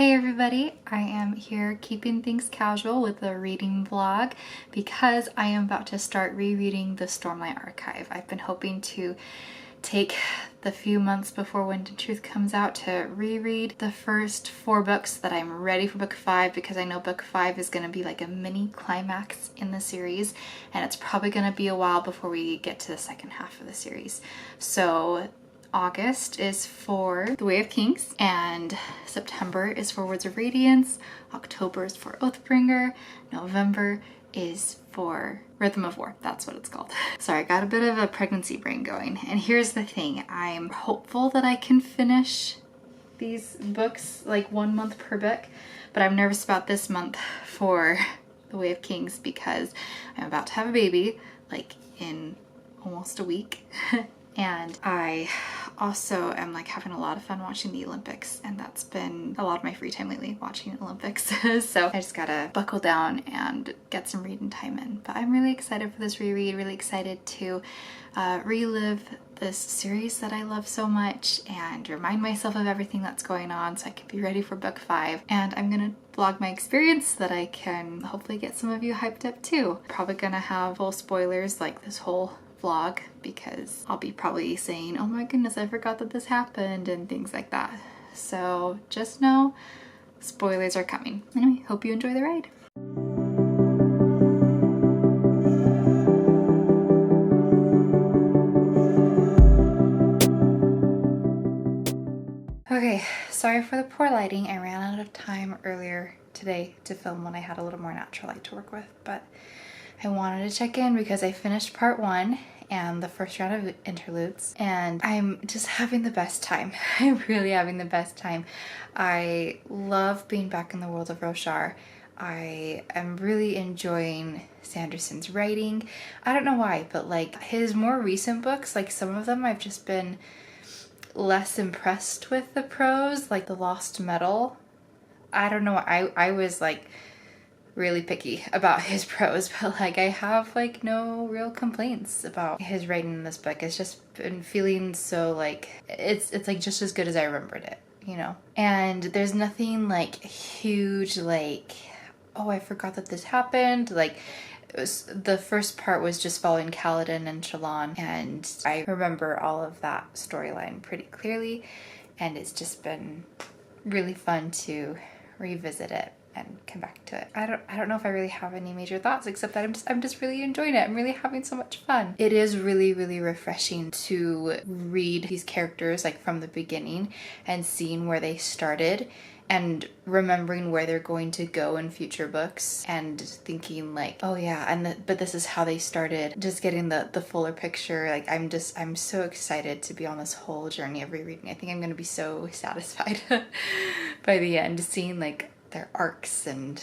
Hey everybody, I am here keeping things casual with a reading vlog because I am about to start rereading the Stormlight Archive. I've been hoping to take the few months before Wind and Truth comes out to reread the first 4 books so that I'm ready for book 5, because I know book 5 is going to be like a mini climax in the series and it's probably going to be a while before we get to the second half of the series. So August is for The Way of Kings, and September is for Words of Radiance, October is for Oathbringer, November is for Rhythm of War. That's what it's called. Sorry, I got a bit of a pregnancy brain going. And here's the thing, I'm hopeful that I can finish these books like 1 month per book, but I'm nervous about this month for The Way of Kings because I'm about to have a baby like in almost a week. And I also am like having a lot of fun watching the Olympics, and that's been a lot of my free time lately, watching Olympics. So I just gotta buckle down and get some reading time in. But I'm really excited for this reread, really excited to relive this series that I love so much and remind myself of everything that's going on so I can be ready for book 5. And I'm gonna vlog my experience so that I can hopefully get some of you hyped up too. Probably gonna have full spoilers like this whole vlog because I'll be probably saying, oh my goodness, I forgot that this happened and things like that. So just know spoilers are coming. Anyway, hope you enjoy the ride. Okay, sorry for the poor lighting. I ran out of time earlier today to film when I had a little more natural light to work with, but I wanted to check in because I finished part 1 and the first round of interludes, and I'm just having the best time. I'm really having the best time. I love being back in the world of Roshar. I am really enjoying Sanderson's writing. I don't know why, but like his more recent books, like some of them I've just been less impressed with the prose, like The Lost Metal. I don't know, I was like really picky about his prose, but like I have like no real complaints about his writing in this book. It's just been feeling so like it's like just as good as I remembered it, you know? And there's nothing like huge like, oh, I forgot that this happened. Like the first part was just following Kaladin and Shallan, and I remember all of that storyline pretty clearly, and it's just been really fun to revisit it and come back to it. I don't know if I really have any major thoughts except that I'm just really enjoying it. I'm really having so much fun. It is really, really refreshing to read these characters like from the beginning and seeing where they started and remembering where they're going to go in future books and thinking like, oh yeah, but this is how they started. Just getting the fuller picture. Like I'm so excited to be on this whole journey of rereading. I think I'm gonna be so satisfied by the end, seeing like their arcs and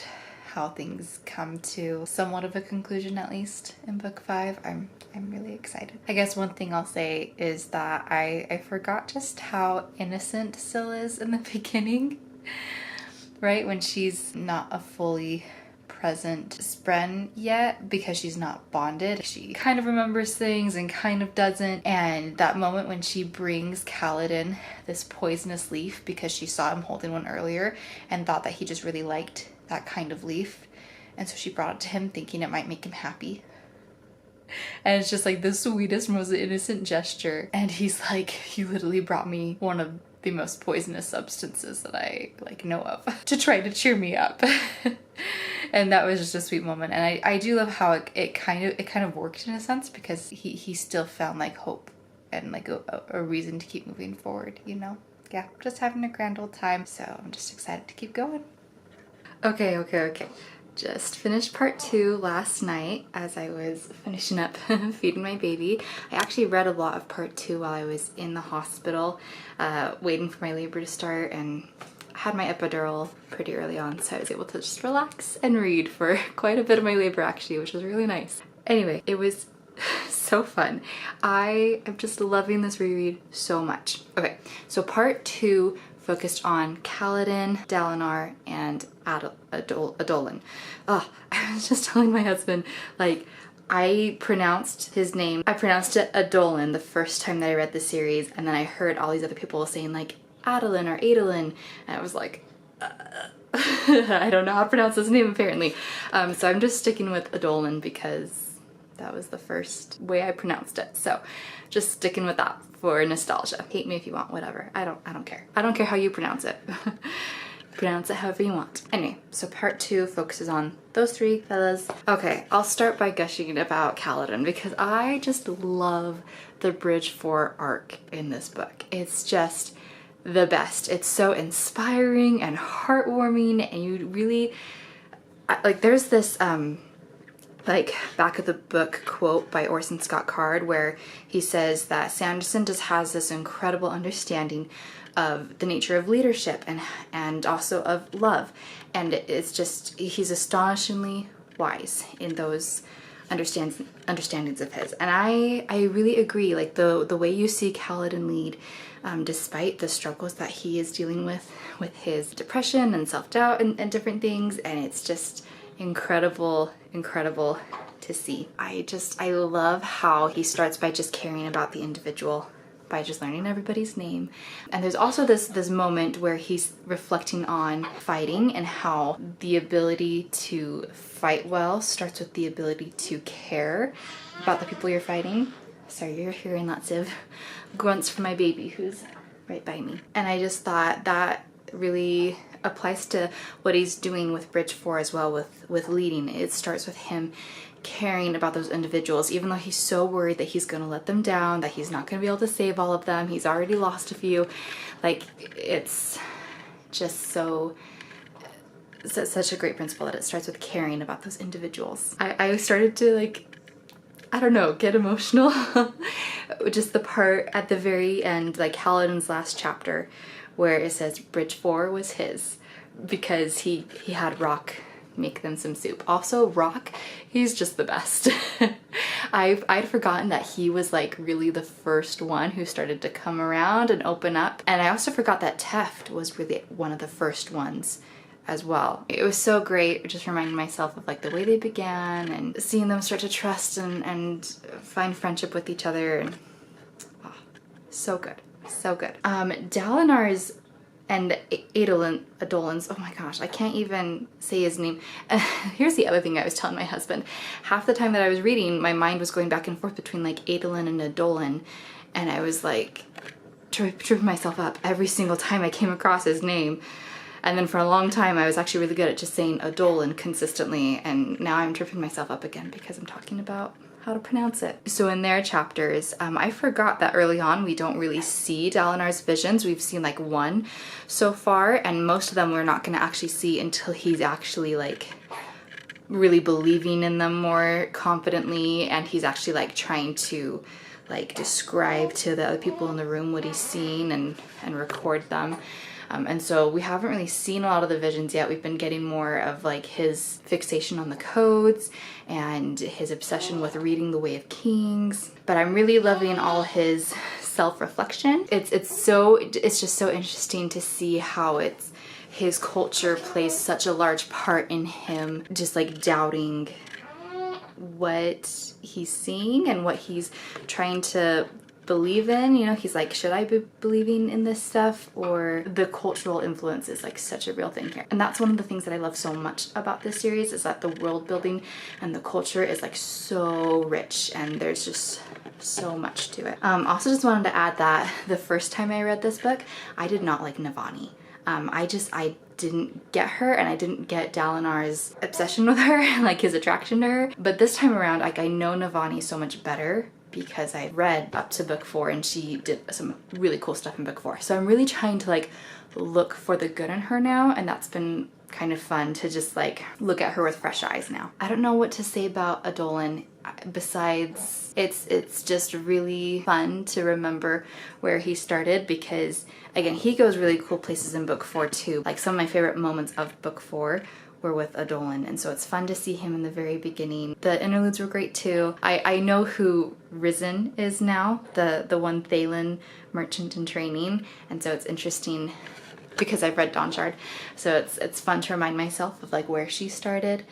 how things come to somewhat of a conclusion, at least in book 5. I'm really excited. I guess one thing I'll say is that I forgot just how innocent Syl is in the beginning, right? When she's not a fully present Spren yet because she's not bonded. She kind of remembers things and kind of doesn't. And that moment when she brings Kaladin this poisonous leaf because she saw him holding one earlier and thought that he just really liked that kind of leaf. And so she brought it to him thinking it might make him happy. And it's just like the sweetest, most innocent gesture. And he's like, you literally brought me one of the most poisonous substances that I like know of to try to cheer me up. And that was just a sweet moment. And I do love how it kind of worked in a sense because he still found like hope and like a reason to keep moving forward, you know? Yeah, just having a grand old time. So I'm just excited to keep going. Okay. Just finished part 2 last night as I was finishing up feeding my baby. I actually read a lot of part 2 while I was in the hospital waiting for my labor to start, and had my epidural pretty early on, so I was able to just relax and read for quite a bit of my labor actually, which was really nice. Anyway, it was so fun. I am just loving this reread so much. Okay, so part 2 focused on Kaladin, Dalinar, and Adolin. Oh, I was just telling my husband, like, I pronounced his name, I pronounced it Adolin the first time that I read the series, and then I heard all these other people saying like Adolin or Adolin, and I was like, I don't know how to pronounce his name apparently. So I'm just sticking with Adolin because that was the first way I pronounced it. So just sticking with that for nostalgia. Hate me if you want, whatever. I don't care. I don't care how you pronounce it. Pronounce it however you want. Anyway, so part 2 focuses on those 3 fellas. Okay, I'll start by gushing about Kaladin because I just love the Bridge 4 arc in this book. It's just the best. It's so inspiring and heartwarming, and you really like there's this like back of the book quote by Orson Scott Card where he says that Sanderson just has this incredible understanding of the nature of leadership and also of love, and it's just he's astonishingly wise in those understandings of his, and I really agree. Like the way you see Kaladin lead, despite the struggles that he is dealing with his depression and self-doubt and different things, and it's just incredible to see. I love how he starts by just caring about the individual, by just learning everybody's name. And there's also this moment where he's reflecting on fighting and how the ability to fight well starts with the ability to care about the people you're fighting. Sorry, you're hearing lots of grunts from my baby who's right by me. And I just thought that really applies to what he's doing with Bridge 4 as well, with leading. It starts with him caring about those individuals, even though he's so worried that he's gonna let them down, that he's not gonna be able to save all of them. He's already lost a few. Like, it's just such a great principle that it starts with caring about those individuals. I started to, like, I don't know, get emotional. Just the part at the very end, like Kaladin's last chapter, where it says Bridge 4 was his because he had Rock make them some soup. Also, Rock, he's just the best. I'd forgotten that he was like really the first one who started to come around and open up, and I also forgot that Teft was really one of the first ones as well. It was so great just reminding myself of like the way they began and seeing them start to trust and find friendship with each other, and oh, so good. So good. Dalinar's and Adolin's, oh my gosh, I can't even say his name. Here's the other thing I was telling my husband. Half the time that I was reading, my mind was going back and forth between like Adolin and Adolin, and I was like tripping myself up every single time I came across his name. And then for a long time, I was actually really good at just saying Adolin consistently, and now I'm tripping myself up again because I'm talking about how to pronounce it. So in their chapters, I forgot that early on we don't really see Dalinar's visions. We've seen like one so far, and most of them we're not gonna actually see until he's actually like really believing in them more confidently, and he's actually like trying to like describe to the other people in the room what he's seen and record them. And so we haven't really seen a lot of the visions yet. We've been getting more of like his fixation on the codes and his obsession with reading the Way of Kings. But I'm really loving all his self-reflection. It's just so interesting to see how his culture plays such a large part in him just like doubting what he's seeing and what he's trying to believe in. You know, he's like, should I be believing in this stuff? Or the cultural influence is like such a real thing here. And that's one of the things that I love so much about this series, is that the world building and the culture is like so rich, and there's just so much to it. Also just wanted to add that the first time I read this book, I did not like Navani. I didn't get her, and I didn't get Dalinar's obsession with her, like his attraction to her. But this time around, like, I know Navani so much better because I read up to book 4, and she did some really cool stuff in book 4. So I'm really trying to like look for the good in her now, and that's been kind of fun to just like look at her with fresh eyes now. I don't know what to say about Adolin besides it's just really fun to remember where he started, because again, he goes really cool places in book 4 too. Like, some of my favorite moments of book 4 were with Adolin, and so it's fun to see him in the very beginning. The interludes were great too. I know who Risen is now, the one Thalen merchant in training, and so it's interesting because I've read Dawnshard, so it's fun to remind myself of like where she started.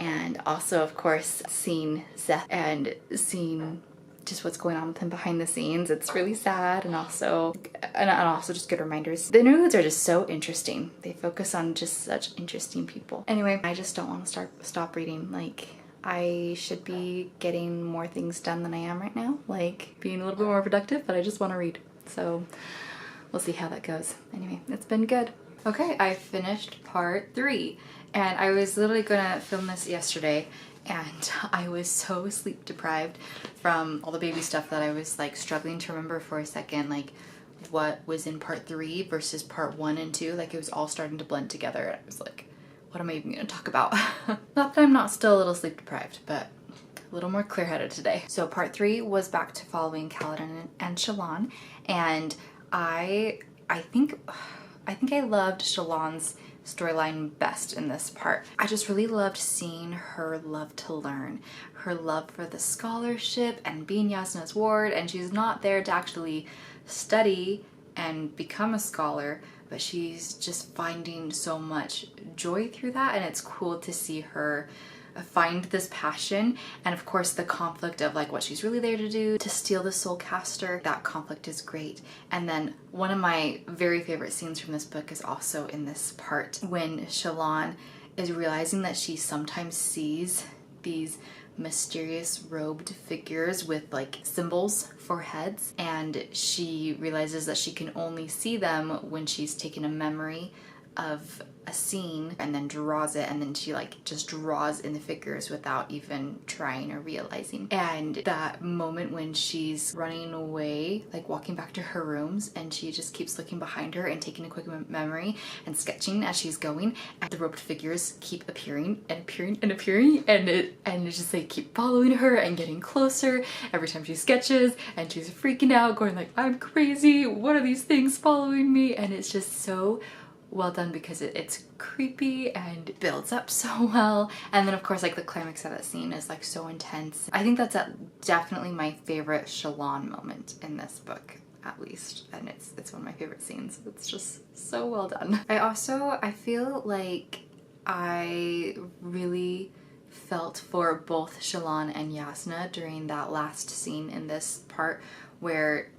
And also, of course, seeing Szeth and seeing just what's going on with him behind the scenes. It's really sad, and also just good reminders. The interludes are just so interesting. They focus on just such interesting people. Anyway, I just don't want to stop reading. Like, I should be getting more things done than I am right now, like being a little bit more productive, but I just want to read. So we'll see how that goes. Anyway, it's been good. Okay, I finished part 3, and I was literally gonna film this yesterday, and I was so sleep deprived from all the baby stuff that I was like struggling to remember for a second, like what was in part 3 versus part 1 and 2. Like, it was all starting to blend together, and I was like, what am I even gonna talk about? Not that I'm not still a little sleep deprived, but a little more clear-headed today. So part 3 was back to following Kaladin and Shallan, and I think I loved Shallan's storyline best in this part. I just really loved seeing her love to learn, her love for the scholarship and being Yasna's ward, and she's not there to actually study and become a scholar, but she's just finding so much joy through that, and it's cool to see her find this passion. And of course the conflict of like what she's really there to do, to steal the soul caster, that conflict is great. And then one of my very favorite scenes from this book is also in this part, when Shallan is realizing that she sometimes sees these mysterious robed figures with like symbols for heads, and she realizes that she can only see them when she's taken a memory of a scene and then draws it, and then she like just draws in the figures without even trying or realizing. And that moment when she's running away, like walking back to her rooms, and she just keeps looking behind her and taking a quick memory and sketching as she's going, and the robed figures keep appearing and appearing and appearing, and it's just like keep following her and getting closer every time she sketches, and she's freaking out, going like, I'm crazy, what are these things following me? And it's just so well done because it's creepy and builds up so well. And then of course like the climax of that scene is like so intense. I think that's definitely my favorite Shallan moment in this book, at least, and it's one of my favorite scenes. It's just so well done. I feel like I really felt for both Shallan and Yasna during that last scene in this part, where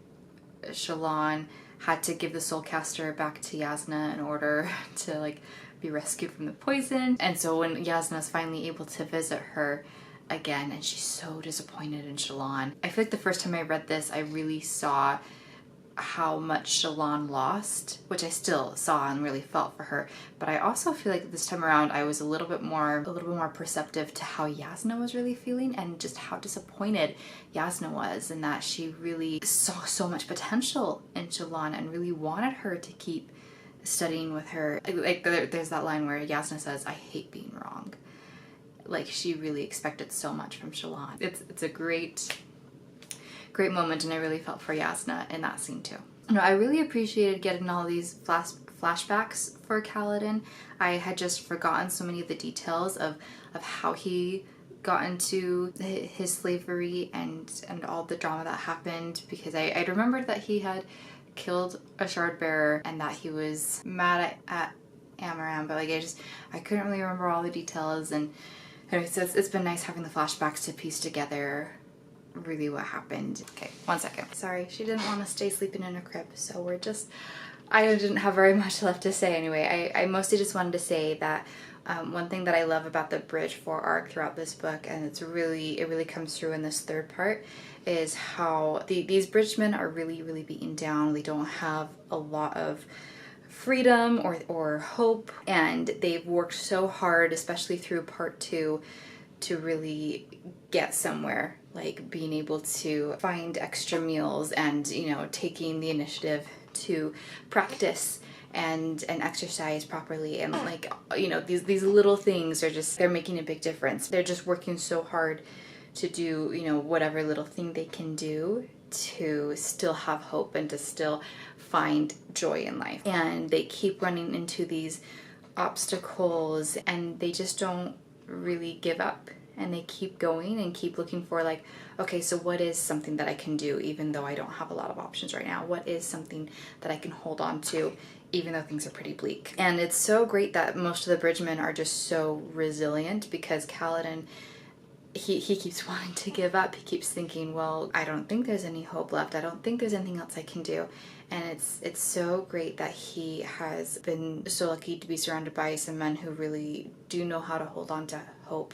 Shallan had to give the soul caster back to Yasna in order to like be rescued from the poison. And so when Yasna's finally able to visit her again, and she's so disappointed in Shallan, I feel like the first time I read this I really saw how much Shallan lost, which I still saw and really felt for her, but I also feel like this time around I was a little bit more perceptive to how Yasna was really feeling, and just how disappointed Yasna was, and that she really saw so much potential in Shallan and really wanted her to keep studying with her. Like there's that line where Yasna says, I hate being wrong. Like, she really expected so much from Shallan. It's a great moment, and I really felt for Yasna in that scene too. No, I really appreciated getting all these flashbacks for Kaladin. I had just forgotten so many of the details of how he got into his slavery and all the drama that happened, because I remembered that he had killed a shard bearer and that he was mad at Amaram, but like I couldn't really remember all the details. And anyway, so it's been nice having the flashbacks to piece together really what happened. Okay, 1 second. Sorry, she didn't want to stay sleeping in a crib, so I didn't have very much left to say anyway. I mostly just wanted to say that one thing that I love about the Bridge 4 arc throughout this book, and it really comes through in this third part, is how these bridgemen are really beaten down. They don't have a lot of freedom or hope, and they've worked so hard, especially through part 2, to really get somewhere, like being able to find extra meals and, you know, taking the initiative to practice and exercise properly, and like, you know, these little things are just, they're making a big difference. They're just working so hard to do, you know, whatever little thing they can do to still have hope and to still find joy in life. And they keep running into these obstacles, and they just don't really give up, and they keep going and keep looking for, like, okay, so what is something that I can do even though I don't have a lot of options right now? What is something that I can hold on to even though things are pretty bleak? And it's so great that most of the bridgemen are just so resilient, because Kaladin he keeps wanting to give up. He keeps thinking, well, I don't think there's any hope left. I don't think there's anything else I can do. And it's so great that he has been so lucky to be surrounded by some men who really do know how to hold on to hope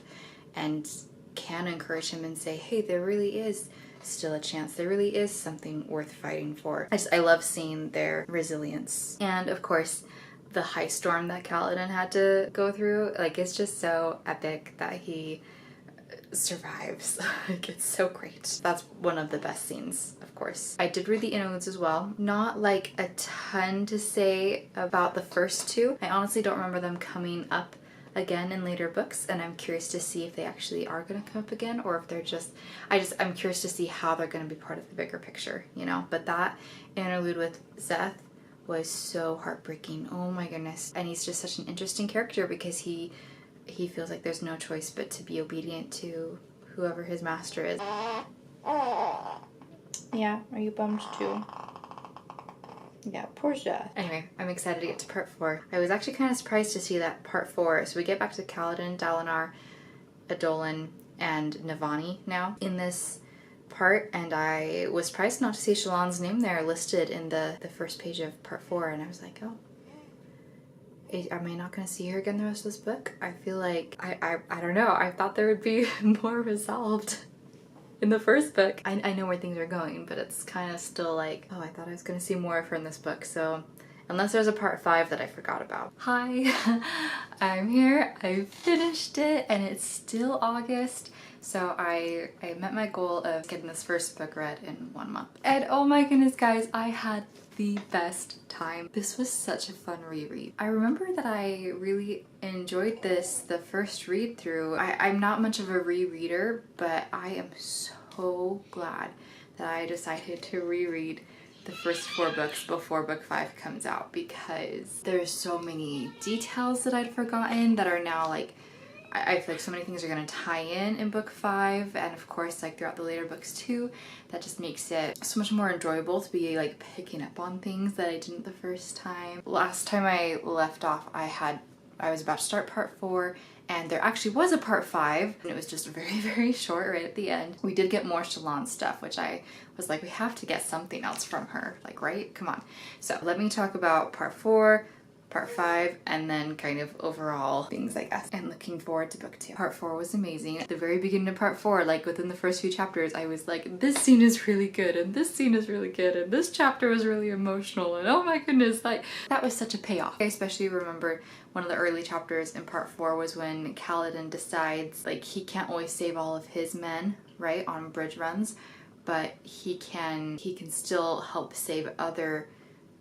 and can encourage him and say, hey, there really is still a chance. There really is something worth fighting for. I love seeing their resilience. And of course, the high storm that Kaladin had to go through, like, it's just so epic that he survives. Like, it's so great. That's one of the best scenes, of course. I did read the interludes as well. Not like a ton to say about the first two. I honestly don't remember them coming up again in later books, and I'm curious to see if they actually are going to come up again, or if they're just I'm curious to see how they're going to be part of the bigger picture, you know. But that interlude with Szeth was so heartbreaking. Oh my goodness. And he's just such an interesting character because he feels like there's no choice but to be obedient to whoever his master is. Yeah, are you bummed too? Yeah, poor Szeth. Anyway, I'm excited to get to part 4. I was actually kind of surprised to see that part 4, so we get back to Kaladin, Dalinar, Adolin, and Navani now in this part, and I was surprised not to see Shallan's name there listed in the first page of part 4, and I was like, oh, am I not going to see her again the rest of this book? I feel like, I don't know, I thought there would be more resolved in the first book. I know where things are going, but it's kind of still like, oh, I thought I was going to see more of her in this book, so unless there's a part 5 that I forgot about. Hi, I'm here, I finished it, and it's still August, so I met my goal of getting this first book read in 1 month. And oh my goodness, guys, I had the best time. This was such a fun reread. I remember that I really enjoyed this the first read through. I'm not much of a rereader, but I am so glad that I decided to reread the first 4 books before book 5 comes out, because there's so many details that I'd forgotten that are now like, I feel like so many things are going to tie in book 5, and of course like throughout the later books too. That just makes it so much more enjoyable to be like picking up on things that I didn't the first time. Last time I left off, I was about to start part 4, and there actually was a part 5, and it was just very, very short right at the end. We did get more Shallan stuff, which I was like, we have to get something else from her, like, right? Come on. So let me talk about part 4, part 5, and then kind of overall things, I guess, and looking forward to book 2. Part 4 was amazing. At the very beginning of part 4, like within the first few chapters, I was like, this scene is really good, and this scene is really good, and this chapter was really emotional, and oh my goodness, like, that was such a payoff. I especially remember one of the early chapters in part 4 was when Kaladin decides, like, he can't always save all of his men, right, on bridge runs, but he can still help save other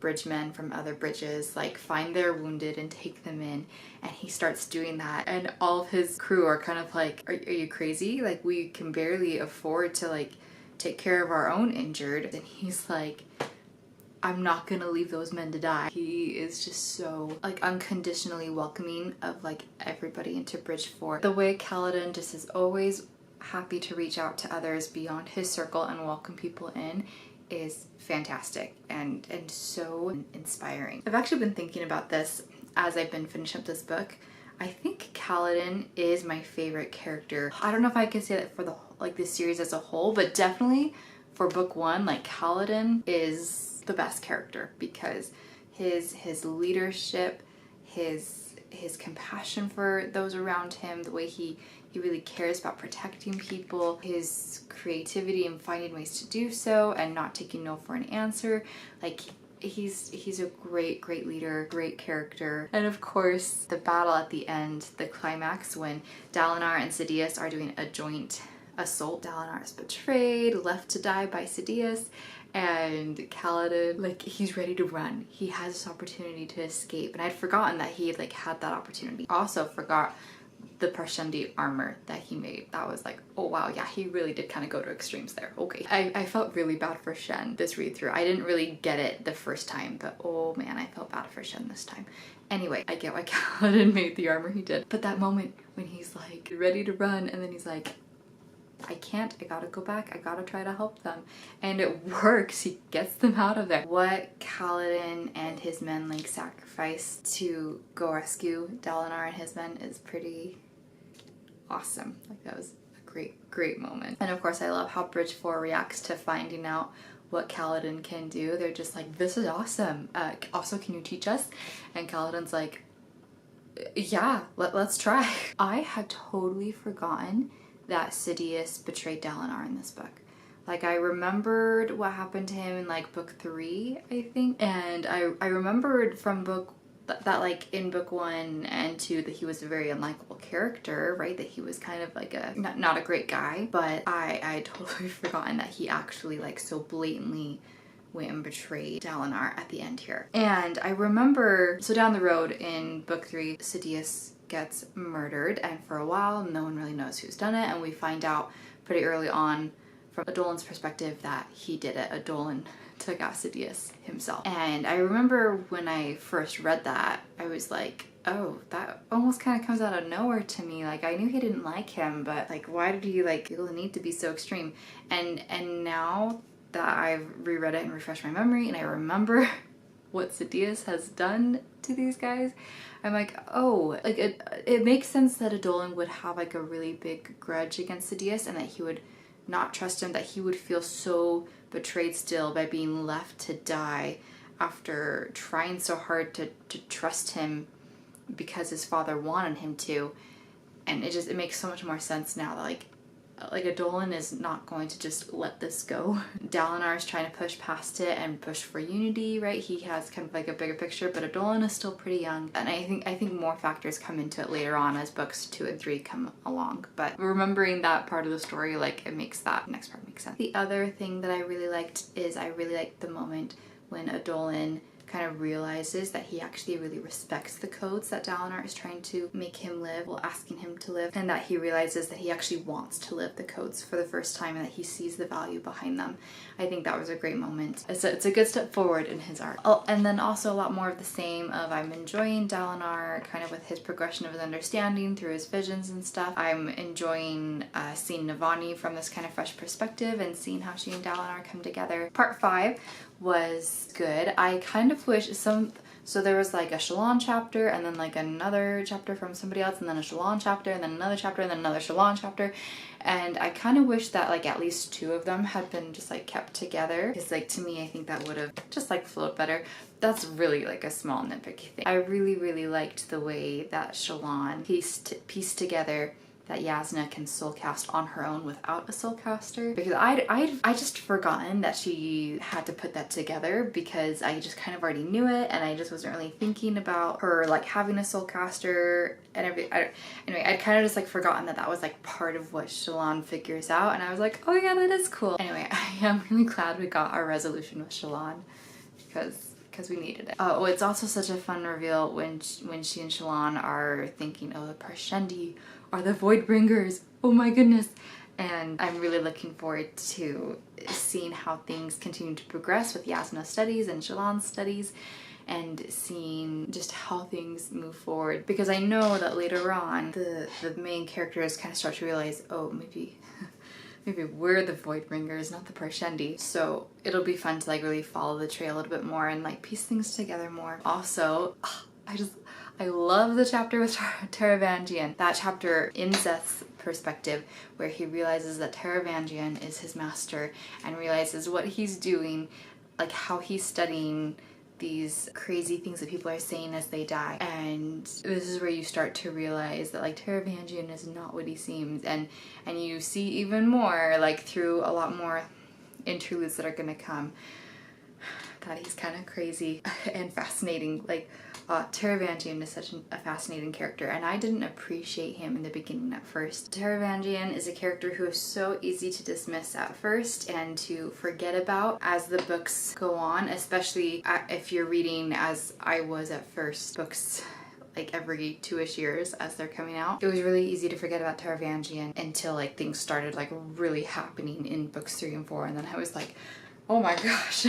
bridgemen from other bridges, like find their wounded and take them in, and he starts doing that, and all of his crew are kind of like, are you crazy? Like, we can barely afford to like take care of our own injured. And he's like, I'm not gonna leave those men to die. He is just so like unconditionally welcoming of like everybody into Bridge 4. The way Kaladin just is always happy to reach out to others beyond his circle and welcome people in is fantastic and so inspiring. I've actually been thinking about this as I've been finishing up this book. I think Kaladin is my favorite character. I don't know if I can say that for the like this series as a whole, but definitely for book 1, like Kaladin is the best character because his leadership, his compassion for those around him, the way he really cares about protecting people, his creativity and finding ways to do so and not taking no for an answer. Like, he's a great leader, great character. And of course, the battle at the end, the climax when Dalinar and Sidious are doing a joint assault. Dalinar is betrayed, left to die by Sidious, and Kaladin, like, he's ready to run. He has this opportunity to escape, and I'd forgotten that he like had that opportunity. Also forgot the Parshendi armor that he made. That was like, oh wow, yeah, he really did kind of go to extremes there. Okay. I felt really bad for Shen this read through. I didn't really get it the first time, but oh man, I felt bad for Shen this time. Anyway, I get why Kaladin made the armor he did. But that moment when he's like ready to run and then he's like, I can't, I gotta go back, I gotta try to help them. And it works, he gets them out of there. What Kaladin and his men like sacrifice to go rescue Dalinar and his men is pretty awesome. Like, that was a great moment. And of course I love how Bridge 4 reacts to finding out what Kaladin can do. They're just like, this is awesome. Also, can you teach us? And Kaladin's like, yeah, let's try. I had totally forgotten that Sidious betrayed Dalinar in this book. Like, I remembered what happened to him in like book 3, I think. And I remembered from that like in book 1 and 2 that he was a very unlikable character, right? That he was kind of like a not a great guy. But I totally forgotten that he actually like so blatantly went and betrayed Dalinar at the end here. And I remember, so down the road in book 3, Sidious gets murdered, and for a while no one really knows who's done it, and we find out pretty early on from Adolin's perspective that he did it. Adolin took out Sidious himself. And I remember when I first read that, I was like, oh, that almost kind of comes out of nowhere to me. Like, I knew he didn't like him, but like, why did he like feel the need to be so extreme? And now that I've reread it and refreshed my memory and I remember what Sidious has done to these guys, I'm like, oh, like it makes sense that Adolin would have like a really big grudge against Sidious, and that he would not trust him, that he would feel so betrayed still by being left to die after trying so hard to trust him because his father wanted him to. And it makes so much more sense now that like Adolin is not going to just let this go. Dalinar is trying to push past it and push for unity, right? He has kind of like a bigger picture, but Adolin is still pretty young. And I think more factors come into it later on as books 2 and 3 come along. But remembering that part of the story, like, it makes that next part make sense. The other thing that I really liked is I really liked the moment when Adolin kind of realizes that he actually really respects the codes that Dalinar is trying to make him live, well, asking him to live, and that he realizes that he actually wants to live the codes for the first time and that he sees the value behind them. I think that was a great moment. It's a good step forward in his arc. Oh, and then also a lot more of the same of I'm enjoying Dalinar kind of with his progression of his understanding through his visions and stuff. I'm enjoying seeing Navani from this kind of fresh perspective and seeing how she and Dalinar come together. Part 5 was good. I kind of wish so there was like a Shallan chapter and then like another chapter from somebody else and then a Shallan chapter and then another chapter and then another Shallan chapter, and I kind of wish that like at least 2 of them had been just like kept together, because like to me I think that would have just like flowed better. That's really like a small nitpicky thing. I really liked the way that Shallan pieced together that Yasna can soulcast on her own without a soulcaster, because I just forgotten that she had to put that together, because I just kind of already knew it and I just wasn't really thinking about her like having a soulcaster and everything. Anyway, I'd kind of just like forgotten that was like part of what Shallan figures out, and I was like, oh yeah, that is cool. Anyway, I am really glad we got our resolution with Shallan, because we needed it. Oh, it's also such a fun reveal when she and Shallan are thinking, oh, the Parshendi are the Voidbringers. Oh my goodness. And I'm really looking forward to seeing how things continue to progress with Yasna's studies and Shallan's studies, and seeing just how things move forward, because I know that later on the main characters kind of start to realize, oh, maybe we're the Voidbringers, not the Parshendi. So it'll be fun to like really follow the trail a little bit more and like piece things together more. Also, I love the chapter with Taravangian. That chapter in Szeth's perspective, where he realizes that Taravangian is his master and realizes what he's doing, like how he's studying these crazy things that people are saying as they die. And this is where you start to realize that like Taravangian is not what he seems, and you see even more like through a lot more interludes that are gonna come that he's kind of crazy and fascinating. Like Taravangian is such a fascinating character, and I didn't appreciate him in the beginning at first. Taravangian is a character who is so easy to dismiss at first and to forget about as the books go on, especially if you're reading as I was at first, books like every 2-ish years as they're coming out. It was really easy to forget about Taravangian until like things started like really happening in books 3 and 4, and then I was like, oh my gosh.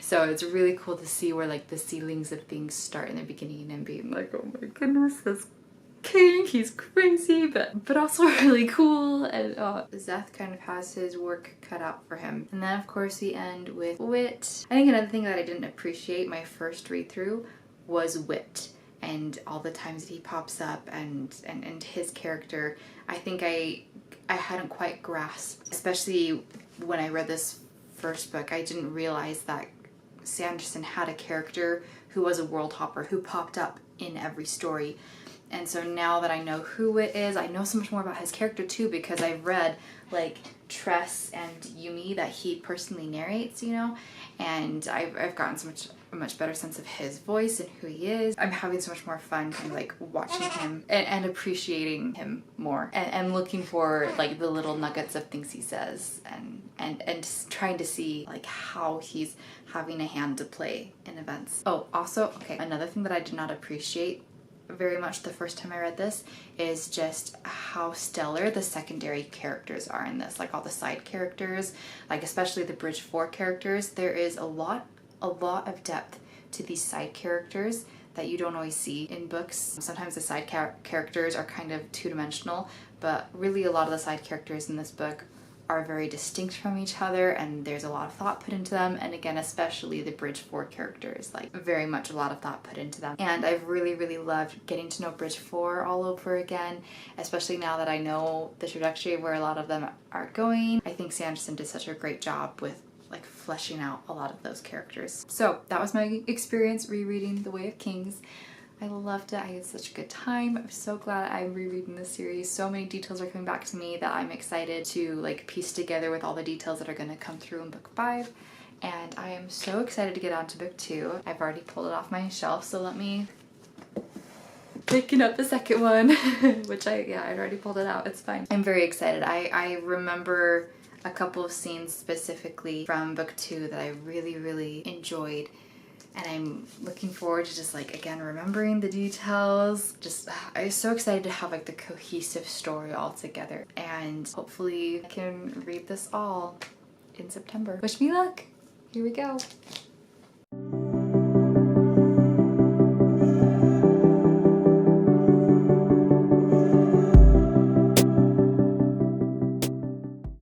So it's really cool to see where like the ceilings of things start in the beginning and being like, oh my goodness, this king, he's crazy, but also really cool. And Szeth kind of has his work cut out for him. And then of course we end with Wit. I think another thing that I didn't appreciate my first read through was Wit. and all the times that he pops up and his character, I think I hadn't quite grasped, especially when I read this first book. I didn't realize that Sanderson had a character who was a world hopper who popped up in every story. And so now that I know who it is, I know so much more about his character too, because I've read like Tress and Yumi that he personally narrates, you know, and I've gotten a much better sense of his voice and who he is. I'm having so much more fun kind of like watching him and appreciating him more and looking for like the little nuggets of things he says and trying to see like how he's having a hand to play in events. Oh, also, okay, another thing that I did not appreciate very much the first time I read this is just how stellar the secondary characters are in this, like all the side characters, like especially the Bridge 4 characters. There is a lot of depth to these side characters that you don't always see in books. Sometimes the side characters are kind of two-dimensional, but really a lot of the side characters in this book are very distinct from each other, and there's a lot of thought put into them. And again, especially the Bridge 4 characters, like very much a lot of thought put into them. And I've really loved getting to know Bridge 4 all over again, especially now that I know the trajectory of where a lot of them are going. I think Sanderson did such a great job with like fleshing out a lot of those characters. So that was my experience rereading The Way of Kings. I loved it. I had such a good time. I'm so glad I'm rereading this series. So many details are coming back to me that I'm excited to like piece together with all the details that are going to come through in book 5. And I am so excited to get on to book 2. I've already pulled it off my shelf, so let me picking up the second one, which I'd already pulled it out. It's fine. I'm very excited. I remember a couple of scenes specifically from book 2 that I really enjoyed. And I'm looking forward to just like, again, remembering the details. Just, I'm so excited to have like the cohesive story all together. And hopefully I can read this all in September. Wish me luck. Here we go.